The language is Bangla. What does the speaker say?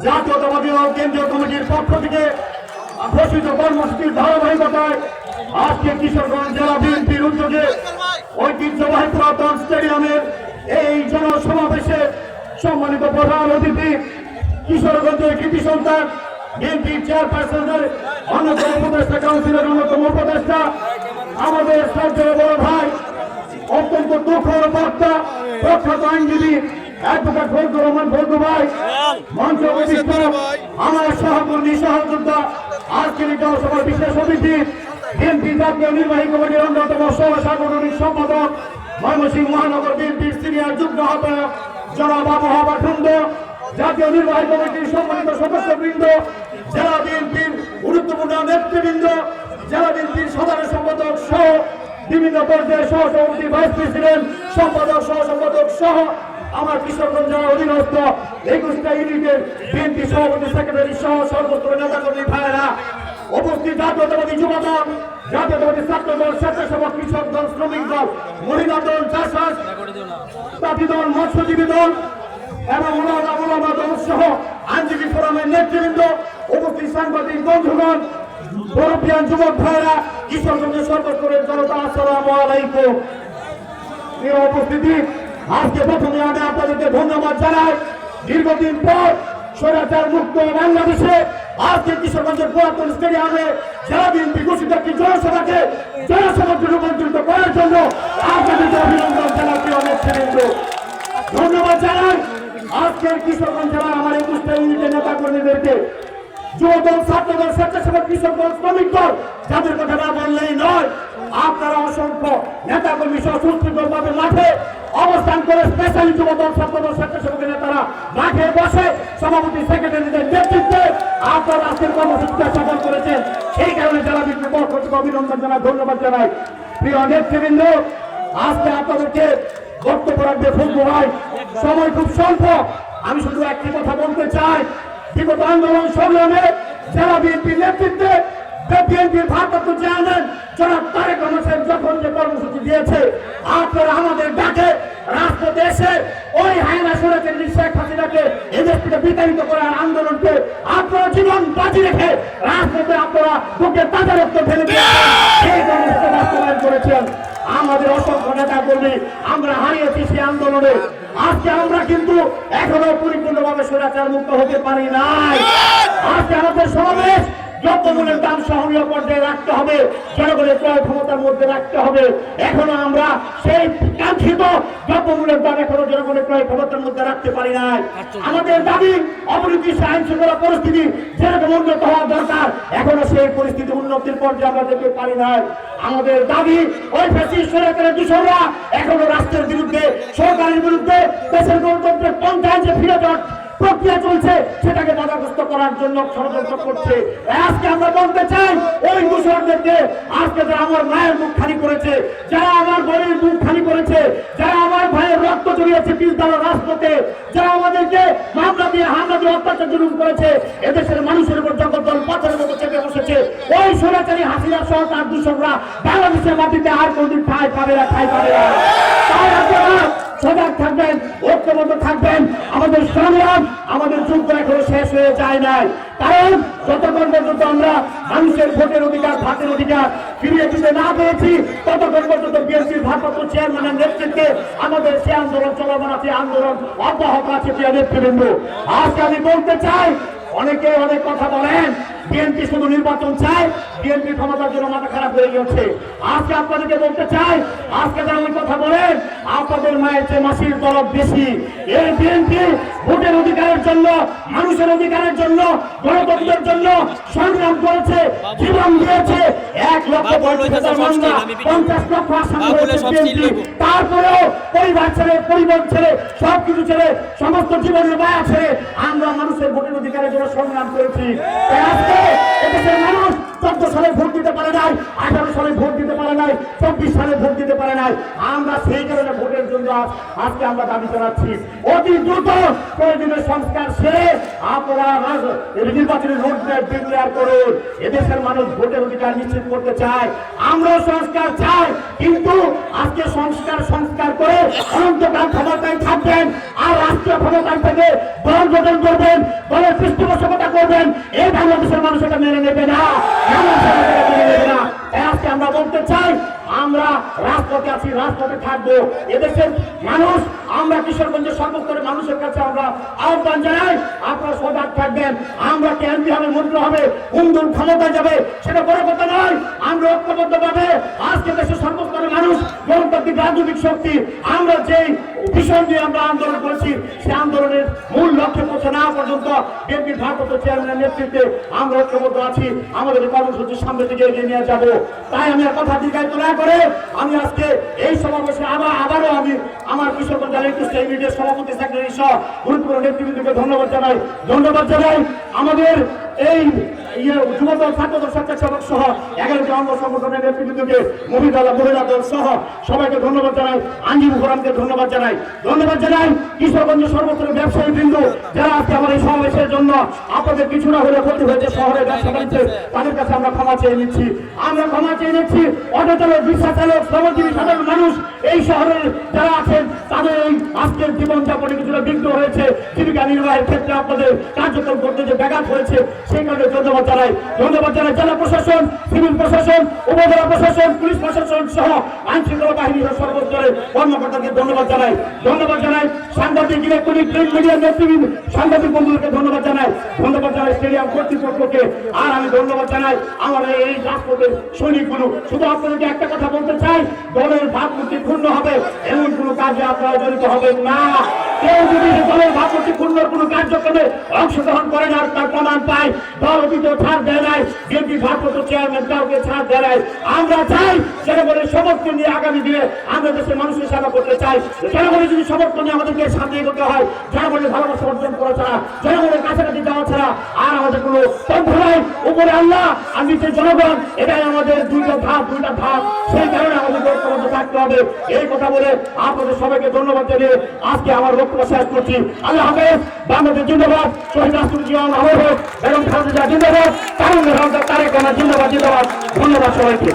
জাতীয়তাবাদী ও কেন্দ্রীয় কমিটির পক্ষ থেকে ঘোষিত কর্মসূচির ধারাবাহিকতায় আজকে কিশোরগঞ্জ জেলা বিএনপির উদ্যোগে ঐতিহ্যবাহী পুরাতন স্টেডিয়ামের এই জনসমাবেশে সম্মানিত প্রধান অতিথি কিশোরগঞ্জের কৃতি সন্তান বিএনপি চেয়ারপারসনের অন্যতম উপদেষ্টা কাউন্সিলের অন্যতম উপদেষ্টা আমাদের শ্রদ্ধেয় বড় ভাই অত্যন্ত দুঃখের বার্তা প্রখ্যাত আইনজীবী অ্যাডভোকেট ফজলুর রহমান ফজলু ভাই মঞ্চ অভিষিক্ত আমার সহকর্মী সহযোদ্ধা আজকের এই জনসভার বিশেষ অতিথি বিএনপি জাতীয় নির্বাহী কমিটির অন্যতম সাংগঠনিক সম্পাদক ময়মনসিংহ মহানগর বিএনপির সিনিয়র যুগ্ম আহ্বায়ক জনাব আবহাওয়া খন্ড জাতীয় নির্বাহী কমিটির সম্মানিত সদস্যবৃন্দ জেলা বিএনপির গুরুত্বপূর্ণ নেতৃবৃন্দ জেলা বিএনপির সাধারণ সম্পাদক সহ বিভিন্ন পর্যায়ের সহসভাপতি ভাইস প্রেসিডেন্ট সম্পাদক সহ সম্পাদক সহ আমার কিশোরগঞ্জ জেলার অধীনস্থ 21টা ইউনিটের বিএনপি সভাপতি সেক্রেটারি সহ সর্বস্তরের নেতাকর্মী ভাইয়েরা উপস্থিত জাতীয়তাবাদী যুবদল জাতীয়তাবাদী ছাত্র দল স্বেচ্ছাসেবক কৃষক দল শ্রমিক দল মহিলা দল চাষবাস তাঁতি দল মৎস্যজীবী দল এবং ওলামা দল সহ আইনজীবী ফোরামের নেতৃবৃন্দ উপস্থিত সাংবাদিক বন্ধুগণ মুরব্বিয়ান যুবক ভাইয়েরা কিশোরগঞ্জের সর্বস্তরের জনতা আসসালামু আলাইকুম। প্রিয় উপস্থিতি, আজকে প্রথমে আমি আপনাদেরকে ধন্যবাদ জানাই। দীর্ঘদিন পর স্বৈরাচার মুক্ত বাংলাদেশে আজকে কিশোরগঞ্জের পুরাতন স্টেডিয়ামে জেলা বিএনপি ঘোষিত একটি জনসভাকে জনসভাকে রূপান্তরিত করার জন্য আপনাদেরকে অভিনন্দন জানাই। প্রিয় নেতৃবৃন্দ, ধন্যবাদ জানাই আজকের কিশোরগঞ্জ জেলার আমার 21টা ইউনিটের নেতা কর্মীদেরকে, যুবদল ছাত্রদল স্বেচ্ছাসেবক কৃষক দল শ্রমিক দল, যাদের কথা না বললেই নয়। আপনারা অসংখ্য নেতা কর্মী সহ সুশৃঙ্খলভাবে মাঠে অবস্থান করে স্পেশালি যুবদল ছাত্রদল স্বেচ্ছাসেবক নেতারা মাঠে বসে সভাপতি সেক্রেটারিদের নেতৃত্বে আপনারা আজকের কর্মসূচিটা সফল করেছেন। সেই কারণে জেলা বিএনপির পক্ষ থেকে অভিনন্দন জানাই, ধন্যবাদ জানাই। প্রিয় নেতৃবৃন্দ, আজকে আপনাদেরকে বক্তব্য রাখবে ফজলু ভাই, সময় খুব স্বল্প। আমি শুধু একটি কথা বলতে চাই, বিগত আন্দোলন সংগ্রামে জেলা বিএনপির নেতৃত্বে বিএনপির ভারপ্রাপ্ত চেয়ারম্যান জনাব তারেক রহমান যখন যে কর্মসূচি দিয়েছে, আপনারা আমাদের ডাকে রাজপথে এসে ওই হায়না সরেছেন শেখ হাসিনাকে এদেশ থেকে বিতাড়িত করার আন্দোলনকে আপনারা জীবন বাজি রেখে রাজপথে আপনারা বুকে তাজা রক্ত ফেলে সেই কর্মসূচি বাস্তবায়ন করেছেন। আমাদের অসংখ্য নেতা কর্মী আমরা হারিয়েছি সেই আন্দোলনে। আজকে আমরা কিন্তু এখনো পরিপূর্ণভাবে স্বৈরাচার মুক্ত হতে পারি নাই। আজকে আমাদের সমাবেশ দ্রব্যমূল্যের দাম সহনীয় পর্যায়ে রাখতে হবে, জনগণের ক্রয় ক্ষমতার মধ্যে রাখতে হবে। এখনো আমরা সেই কাঙ্ক্ষিত দ্রব্যমূল্যের দাম এখনো জনগণের ক্রয় ক্ষমতার মধ্যে রাখতে পারি নাই। আমাদের দাবি অবনতি আইন শৃঙ্খলা পরিস্থিতি যেরকম উন্নত হওয়া দরকার, এখনো সেই পরিস্থিতি উন্নতির পর্যায়ে আমরা দেখতে পারি নাই। আমাদের দাবি ওই ফ্যাসিস্ট সরকারের দূষণরা এখনো রাষ্ট্রের বিরুদ্ধে, সরকারের বিরুদ্ধে দেশের গণতন্ত্রের পন্থায় যে ফিরে যাওয়ার প্রক্রিয়া চলছে সেটাকে বাধাগ্রস্ত করার জন্য ষড়যন্ত্র করছে। আজকে আমরা বলতে চাই ওই দূষণদেরকে, আজকে যারা আমার মায়ের মুখ খালি করেছে, যারা আমার বোনের মুখ খালি করেছে, যারা আমার ভাইয়ের রক্ত জড়িয়েছে পিলদার রাজপথে, যারা আমাদেরকে মামলা দিয়ে হামলা দিয়ে অত্যাচার জুলুম করেছে, এদেশের মানুষের উপর জগদ্দল পাথরের মতো চেপে বসেছে, ওই স্বৈরাচারী হাসিনা সহ তার দূষণরা বাংলাদেশের মাটিতে আর কোনদিন ঠাঁই পাবে না, ঠাঁই পাবে না। তাই আপনারা সজাগ থাকবেন, ঐক্যবদ্ধ থাকবেন। আমাদের সংগ্রাম, আমাদের যুদ্ধ এখনো শেষ হয়ে যায় নাই। কারণ যতক্ষণ পর্যন্ত আমরা মানুষের ভোটের অধিকার, ভাতের অধিকার ফিরিয়ে দিতে না পেরেছি, ততক্ষণ পর্যন্ত বিএনপির ভারপ্রাপ্ত চেয়ারম্যানের নেতৃত্বে আমাদের সে আন্দোলন চলমান আছে, আন্দোলন অব্যাহত আছে। প্রিয় নেতৃবৃন্দ, আজকে আমি বলতে চাই, অনেকে অনেক কথা বলেন বিএনপি শুধু নির্বাচন চায়, বিএনপি ক্ষমতার জন্য মাথা খারাপ হয়ে গেছে। আজকে আপনাদেরকে বলতে চাই, আজকে যারা ওই কথা বলেন আপনাদের মায়ের চেয়ে মাসির দরদ বেশি। এই বিএনপি ভোটের অধিকারের জন্য, মানুষের অধিকারের জন্য, গণতন্ত্রের জন্য সংগ্রাম করেছে, জীবন দিয়েছে। 1,50,000 মামলা, 50 লক্ষ আসামি হয়েছে বিএনপি। তারপরেও পরিবার ছেড়ে, পরিবার ছেড়ে, সবকিছু ছেড়ে, সমস্ত জীবনের মায়া ছেড়ে আমরা মানুষের ভোটের অধিকারের জন্য সংগ্রাম করেছি। আজকে এদেশের মানুষ 14 সালে ভোট দিতে পারে নাই, 18 সালে ভোট দিতে পারে নাই, 24 সালে ভোট দিতে পারে নাই। আমরা সেই কারণে ভোটের জন্য আজকে আমরা দাবি জানাচ্ছি অতি দ্রুত প্রয়োজনীয় সংস্কার সেরে আপনারা নির্বাচনের রোডম্যাপ ডিক্লেয়ার করুন। এদেশের মানুষ ভোটের অধিকার নিশ্চিত করতে চায়, আমরাও সংস্কার চাই, কিন্তু আজকে সংস্কার করে অনন্তকাল ক্ষমতায় থাকবেন আর রাষ্ট্রীয় ক্ষমতায় থেকে দল গঠন করবেন, দলের পৃষ্ঠপোষকতা করবেন, এই বাংলাদেশের মানুষ এটা মেনে নেবে না। আজকে আমরা বলতে চাই আমরা রাজপথে আছি, রাজপথে থাকবো। এদেশের মানুষ, আমরা কিশোরগঞ্জের সর্বস্তরের মানুষের কাছে আমরা আহ্বান জানাই, আপনারা সজাগ থাকবেন। আমরা কেন্দ্রীয় হবে, মন্ত্র হবে, কোন ক্ষমতা যাবে সেটা বড় কথা নয়। আমরা ঐক্যবদ্ধ ভাবে আজকে দেশের সর্বস্তরের মানুষ, গণতান্ত্রিক রাজনৈতিক শক্তি, আমরা যেই ভীষণ দিয়ে আমরা আন্দোলন করেছি, সেই আন্দোলনের মূল লক্ষ্যে পৌঁছে না পর্যন্ত বিএনপির ভারপ্রাপ্ত চেয়ারম্যানের নেতৃত্বে আমরা ঐক্যবদ্ধ আছি। আমাদের কর্মসূচির সামনে দিকে এগিয়ে নিয়ে যাব। তাই আমি কথা দীর্ঘায়িত না করে আমি আজকে এই সমাবেশে আবারও আমি আমার কিশোরগঞ্জ ইউনিটের সভাপতি সেক্রেটারি সহ গুরুত্বপূর্ণ নেতৃবৃন্দকে ধন্যবাদ জানাই। আমাদের এই যুবদল, ছাত্রদল, স্বেচ্ছাসেবক সহ 11টি অঙ্গ সংগঠনের নেতৃবৃন্দকে, মহিলা দল সহ সবাইকে ধন্যবাদ জানাই। আঞ্জিম ফোরামকে ধন্যবাদ জানাই। কিশোরগঞ্জের সর্বত্র ব্যবসায়ী বৃন্দ যারা আজকে আমার এই সমাবেশের জন্য আপনাদের কিছু না হলে ক্ষতি হয়েছে শহরে ব্যবসা বাণিজ্যে, তাদের কাছে আমরা ক্ষমা চেয়ে নিচ্ছি। অটো চালক, রিক্সা চালক, শ্রমজীবী সাধারণ মানুষ এই শহরের যারা আছেন তাদের এই আজকের জীবনযাপনে কিছুটা বিঘ্ন হয়েছে, জীবিকা নির্বাহের ক্ষেত্রে আপনাদের কার্যক্রম করতে যে ব্যাঘাত হয়েছে, সেই কারণে ধন্যবাদ জানাই। জেলা প্রশাসন, সিভিল প্রশাসন, উপজেলা প্রশাসন, পুলিশ প্রশাসন সহ আইন শৃঙ্খলা বাহিনীর সর্বস্তরের কর্মকর্তাকে ধন্যবাদ জানাই। সাংবাদিক, ইলেকট্রনিক প্রিন্ট মিডিয়ার নেতৃবৃন্দ, সাংবাদিক বন্ধুদেরকে ধন্যবাদ জানাই স্টেডিয়াম কর্তৃপক্ষকে। আর আমি ধন্যবাদ জানাই আমার এই রাজপথের সৈনিকগুলো। শুধু আপনাদেরকে একটা কথা বলতে চাই, দলের ভাবমূর্তি ক্ষুণ্ণ হবে এমন কোনো কাজে আপনারা জড়িত হবেন না। কেউ যদি দলের ভাবমূর্তি ক্ষুণ্ণর কোনো কার্যক্রমে অংশগ্রহণ করেন আর তার প্রমাণ পায়, দল অতীতেও ছাড় দেয় নাই, বিএনপি ভারপ্রাপ্ত চেয়ারম্যান কাউকে ছাড় দেয় নাই। আমরা চাই জনগণের সমর্থন নিয়ে আগামী দিনে আমরা দেশের মানুষের সেবা করতে চাই। জনগণের যদি সমর্থন নিয়ে আমাদেরকে সামনে এগোতে হয়, জনগণের ভালোবাসা অর্জন করা ছাড়া, জনগণের কাছাকাছি যাওয়া ছাড়া আর আমাদের কোনো পন্থা নাই। উপরে আল্লাহ আর নিচে জনগণ, এটাই আমাদের দুইটা ধাপ। সেই কারণে আমাদের ঐক্যবদ্ধ থাকতে হবে। এই কথা বলে আপনাদের সবাইকে ধন্যবাদ জানিয়ে আজকে আমার বক্তব্য শেষ করছি। আল্লাহ হাফেজ। বাংলাদেশ জিন্দাবাদ। শহীদ রাষ্ট্রপতি জিয়াউর রহমান এবং খালেদা জিয়া জিন্দাবাদ। তারেক রহমান জিন্দাবাদ। ধন্যবাদ সবাইকে।